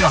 Hey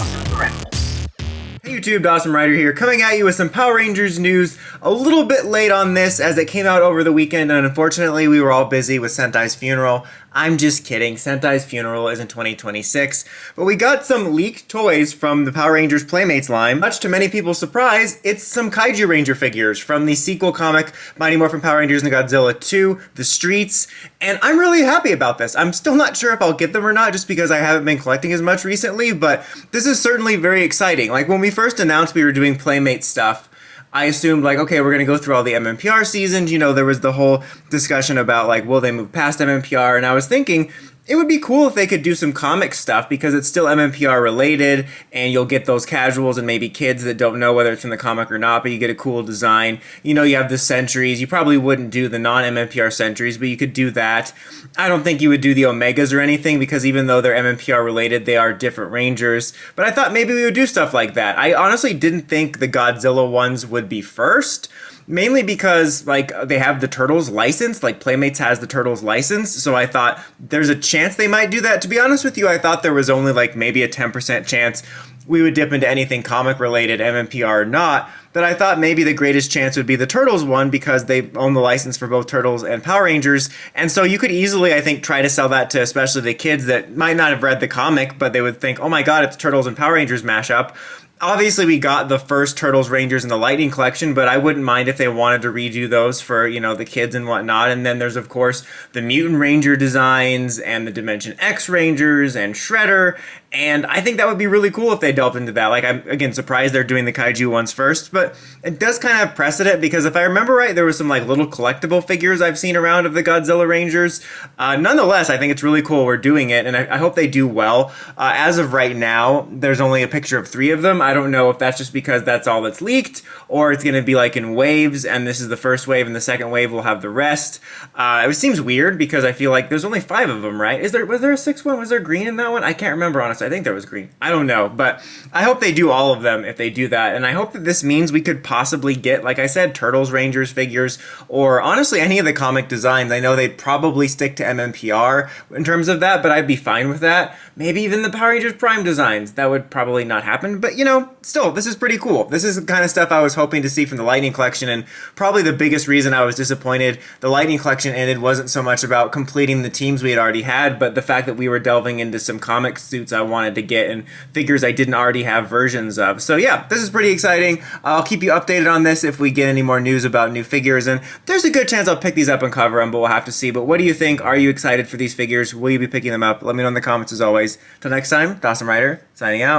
YouTube, Dawson Ryder here, coming at you with some Power Rangers news. A little bit late on this as it came out over the weekend, and unfortunately we were all busy with Sentai's funeral. I'm just kidding, Sentai's funeral is in 2026, but we got some leaked toys from the Power Rangers Playmates line. Much to many people's surprise, it's some Kaiju Ranger figures from the sequel comic, Mighty Morphin Power Rangers and Godzilla 2, The Streets, and I'm really happy about this. I'm still not sure if I'll get them or not, just because I haven't been collecting as much recently, but this is certainly very exciting. Like, when we first announced we were doing Playmate stuff, I assumed, like, okay, we're going to go through all the MMPR seasons. You know, there was the whole discussion about, like, will they move past MMPR? And I was thinking it would be cool if they could do some comic stuff because it's still MMPR related, and you'll get those casuals and maybe kids that don't know whether it's from the comic or not, but you get a cool design. You know, you have the Sentries. You probably wouldn't do the non-MMPR Sentries, but you could do that. I don't think you would do the Omegas or anything because even though they're MMPR related, they are different Rangers. But I thought maybe we would do stuff like that. I honestly didn't think the Godzilla ones would be first. Mainly because, like, they have the Turtles license, like Playmates has the Turtles license, so I thought there's a chance they might do that. To be honest with you, I thought there was only like maybe a 10% chance we would dip into anything comic related, MMPR or not, but I thought maybe the greatest chance would be the Turtles one because they own the license for both Turtles and Power Rangers, and so you could easily, I think, try to sell that to especially the kids that might not have read the comic, but they would think, oh my god, it's Turtles and Power Rangers mashup. Obviously, we got the first Turtles Rangers in the Lightning Collection, but I wouldn't mind if they wanted to redo those for, you know, the kids and whatnot. And then there's, of course, the Mutant Ranger designs and the Dimension X Rangers and Shredder. And I think that would be really cool if they delved into that. Like, I'm, again, surprised they're doing the Kaiju ones first, but it does kind of have precedent because if I remember right, there was some, like, little collectible figures I've seen around of the Godzilla Rangers. Nonetheless, I think it's really cool we're doing it, and I hope they do well. As of right now, there's only a picture of 3 of them. I don't know if that's just because that's all that's leaked, or it's going to be, like, in waves, and this is the first wave, and the second wave will have the rest. It seems weird because I feel like there's only 5 of them, right? Was there a 6th one? Was there green in that one? I can't remember, honestly. I think there was green. I don't know, but I hope they do all of them if they do that, and I hope that this means we could possibly get, like I said, Turtles Rangers figures, or honestly any of the comic designs. I know they'd probably stick to MMPR in terms of that, but I'd be fine with that. Maybe even the Power Rangers Prime designs. That would probably not happen, but you know, still, this is pretty cool. This is the kind of stuff I was hoping to see from the Lightning Collection, and probably the biggest reason I was disappointed the Lightning Collection ended wasn't so much about completing the teams we had already had, but the fact that we were delving into some comic suits I wanted to get and figures I didn't already have versions of. So yeah, this is pretty exciting. I'll keep you updated on this if we get any more news about new figures, and there's a good chance I'll pick these up and cover them, but we'll have to see. But what do you think? Are you excited for these figures? Will you be picking them up? Let me know in the comments as always. Till next time, Dawson Ryder, signing out.